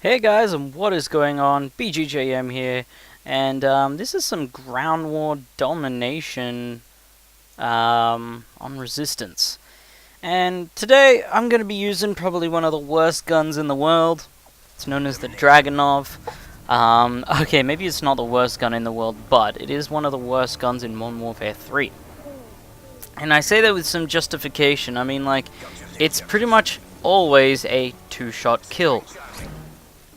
Hey guys, and what is going on? BGJM here, and this is some ground war domination on resistance. And today I'm going to be using probably one of the worst guns in the world. It's known as the Dragunov. Okay, maybe it's not the worst gun in the world, but it is one of the worst guns in Modern Warfare 3. And I say that with some justification. I mean, like, it's pretty much always a two-shot kill.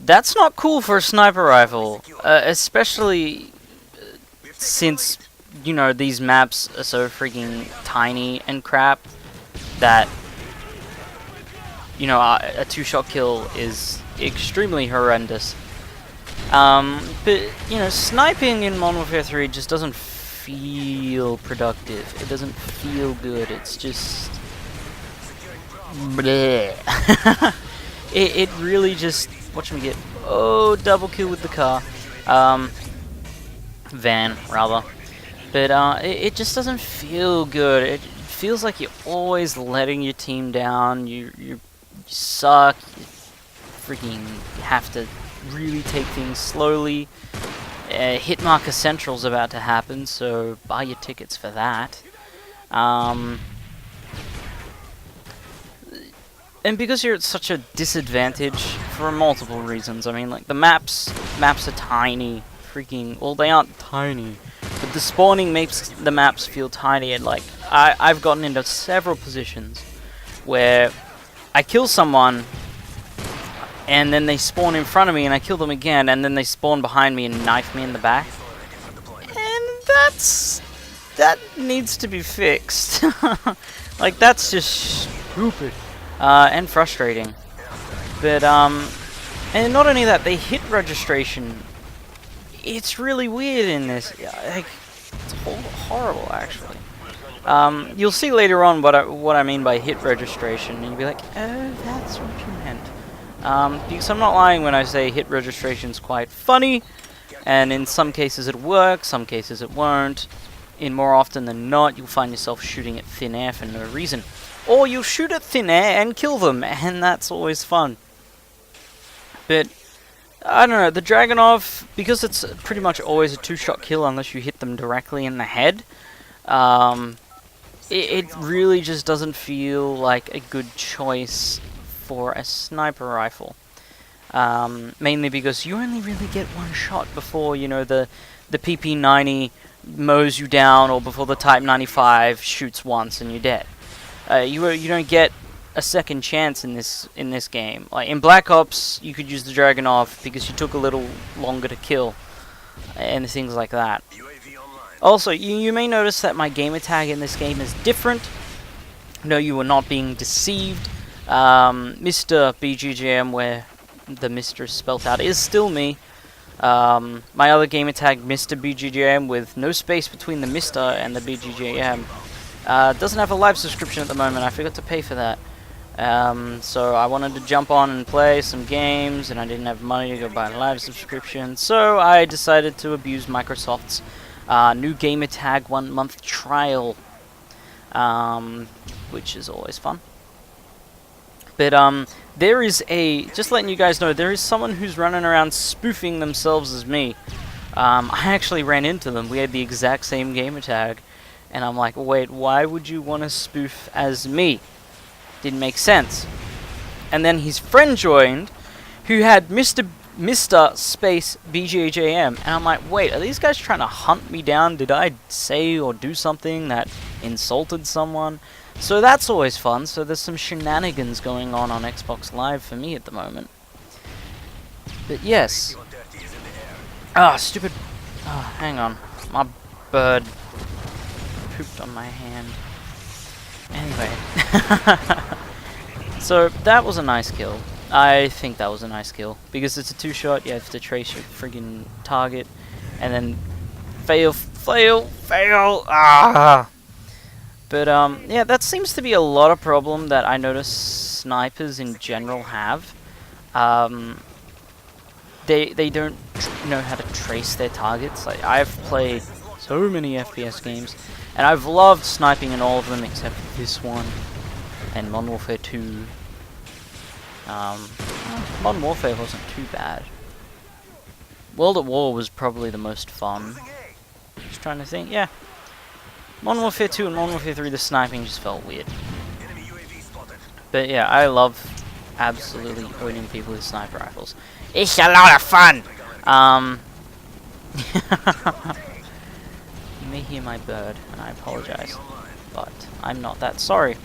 That's not cool for a sniper rifle, especially since, you know, these maps are so freaking tiny and crap that, you know, a two-shot kill is extremely horrendous. But, you know, sniping in Modern Warfare 3 just doesn't feel productive. It doesn't feel good. It's just... bleh. It really just... Watch me get... Oh, double kill with the car. Van, rather. But, it just doesn't feel good. It feels like you're always letting your team down. You suck. You freaking have to really take things slowly. Hitmarker Central's about to happen, so buy your tickets for that. And because you're at such a disadvantage for multiple reasons. I mean, like, the maps are tiny. Freaking, well, they aren't tiny, but the spawning makes the maps feel tiny. And like, I've gotten into several positions where I kill someone and then they spawn in front of me and I kill them again, and then they spawn behind me and knife me in the back. And that needs to be fixed. Like, that's just stupid. And frustrating. But, and not only that, the hit registration, it's really weird in this. Like, it's horrible, actually. You'll see later on what I mean by hit registration, and you'll be like, oh, that's what you meant. Because I'm not lying when I say hit registration's quite funny, and in some cases it works, some cases it won't. In more often than not, you'll find yourself shooting at thin air for no reason. Or you'll shoot at thin air and kill them, and that's always fun. But, I don't know, the Dragunov, because it's pretty much always a two-shot kill unless you hit them directly in the head, it really just doesn't feel like a good choice for a sniper rifle. Mainly because you only really get one shot before, you know, the PP90 mows you down, or before the Type 95 shoots once and you're dead. You don't get a second chance in this game. Like in Black Ops, you could use the Dragunov because you took a little longer to kill, and things like that. Also, you may notice that my gamer tag in this game is different. No, you are not being deceived. MrBGJM, where the Mr is spelt out, is still me. My other gamer tag, MrBGJM, with no space between the Mr and the BGJM. Doesn't have a live subscription at the moment. I forgot to pay for that. So I wanted to jump on and play some games, and I didn't have money to go buy a live subscription. So I decided to abuse Microsoft's new gamer tag 1-month trial, which is always fun. But there is just letting you guys know, there is someone who's running around spoofing themselves as me. I actually ran into them. We had the exact same gamer tag. And I'm like, wait, why would you want to spoof as me? Didn't make sense. And then his friend joined, who had Mr. Space BGJM. And I'm like, wait, are these guys trying to hunt me down? Did I say or do something that insulted someone? So that's always fun. So there's some shenanigans going on Xbox Live for me at the moment. But yes. Ah, stupid. Oh, hang on. My bird pooped on my hand. Anyway. So, that was a nice kill. I think that was a nice kill. Because it's a two-shot, you have to trace your friggin' target. And then fail. Ah! But, yeah, that seems to be a lot of problem that I notice snipers in general have. They don't know how to trace their targets. Like, I've played so many FPS games, and I've loved sniping in all of them except this one and Modern Warfare 2. Modern Warfare wasn't too bad. World at War was probably the most fun. Just trying to think, yeah. Modern Warfare 2 and Modern Warfare 3, the sniping just felt weird. But yeah, I love absolutely owning people with sniper rifles. It's a lot of fun! You may hear my bird, and I apologize. But I'm not that sorry.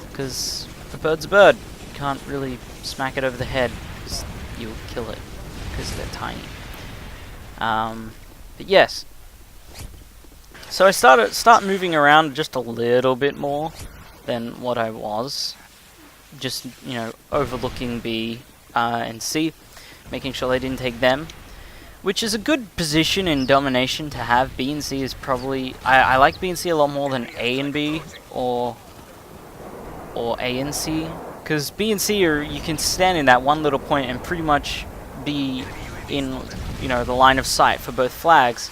Because a bird's a bird. You can't really smack it over the head, because you'll kill it. Because they're tiny. But yes. So I start moving around just a little bit more than what I was. Just, you know, overlooking B and C, making sure they didn't take them. Which is a good position in Domination to have. B and C is probably... I like B and C a lot more than A and B, or A and C. Because B and C, you can stand in that one little point and pretty much be in, you know, the line of sight for both flags.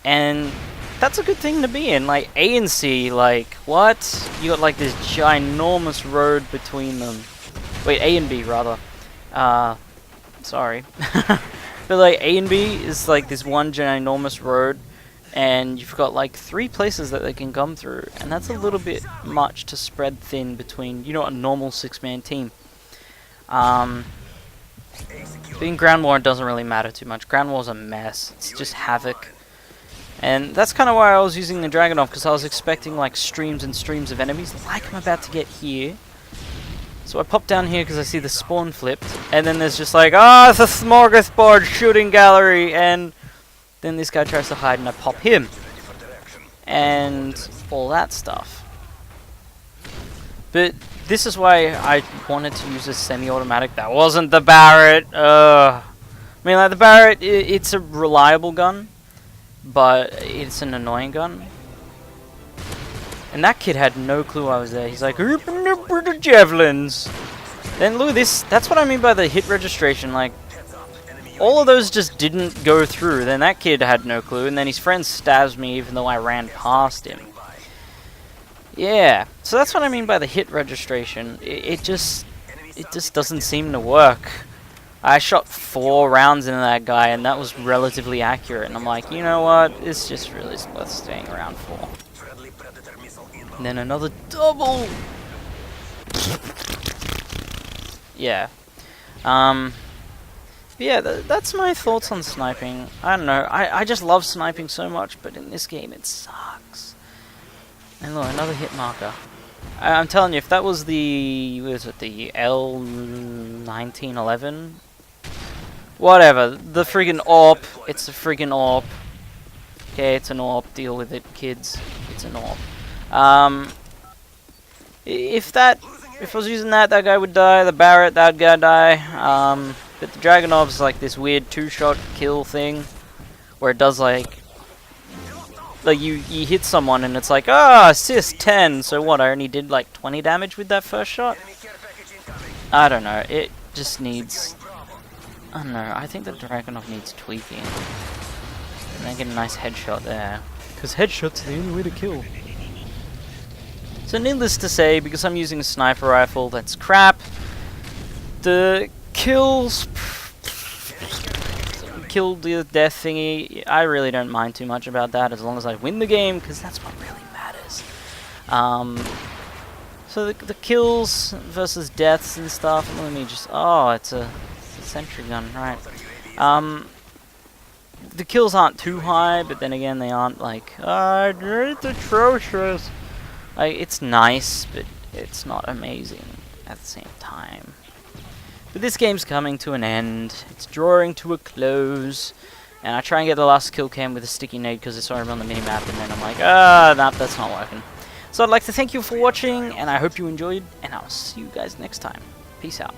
And that's a good thing to be in. Like, A and C, like, what? You got, like, this ginormous road between them. Wait, A and B, rather. Sorry. But, like, A and B is, like, this one ginormous road, and you've got, like, 3 places that they can come through. And that's a little bit much to spread thin between, you know, a normal 6-man team. Being Ground War, it doesn't really matter too much. Ground War's a mess. It's just havoc. And that's kind of why I was using the Dragunov, because I was expecting like streams and streams of enemies, like I'm about to get here. So I pop down here because I see the spawn flipped, and then there's just like, it's a smorgasbord shooting gallery, and then this guy tries to hide and I pop him. And all that stuff. But this is why I wanted to use a semi-automatic. That wasn't the Barrett. I mean, like, the Barrett, it's a reliable gun, but it's an annoying gun. And that kid had no clue I was there. He's like, open up with the javelins. Then look at this. That's what I mean by the hit registration. Like, all of those just didn't go through. Then that kid had no clue. And then his friend stabs me even though I ran past him. Yeah. So that's what I mean by the hit registration. It just doesn't seem to work. I shot 4 rounds into that guy, and that was relatively accurate. And I'm like, you know what? It's just really worth staying around for. And then another double! Yeah. Yeah, that's my thoughts on sniping. I don't know. I just love sniping so much, but in this game it sucks. And look, another hit marker. I'm telling you, if that was the... what is it? The L1911? Whatever. The friggin' AWP. It's a friggin' AWP. Okay, it's an AWP. Deal with it, kids. It's an AWP. If I was using that guy would die. The Barrett, that guy die. But the Dragunov's like this weird 2-shot kill thing, where it does like you hit someone and it's like, assist 10. So what? I only did like 20 damage with that first shot. I don't know. It just needs. I don't know. I think the Dragunov needs tweaking. And I get a nice headshot there, because headshots are the only way to kill. So needless to say, because I'm using a sniper rifle that's crap, the kills, kill the death thingy, I really don't mind too much about that, as long as I win the game, because that's what really matters. So the kills versus deaths and stuff, let me just, it's a sentry gun, right. The kills aren't too high, but then again, they aren't like, it's atrocious. Like, it's nice, but it's not amazing at the same time. But this game's coming to an end. It's drawing to a close. And I try and get the last kill cam with a sticky nade because I saw him on the minimap, and then I'm like, nah, that's not working. So I'd like to thank you for watching, and I hope you enjoyed, and I'll see you guys next time. Peace out.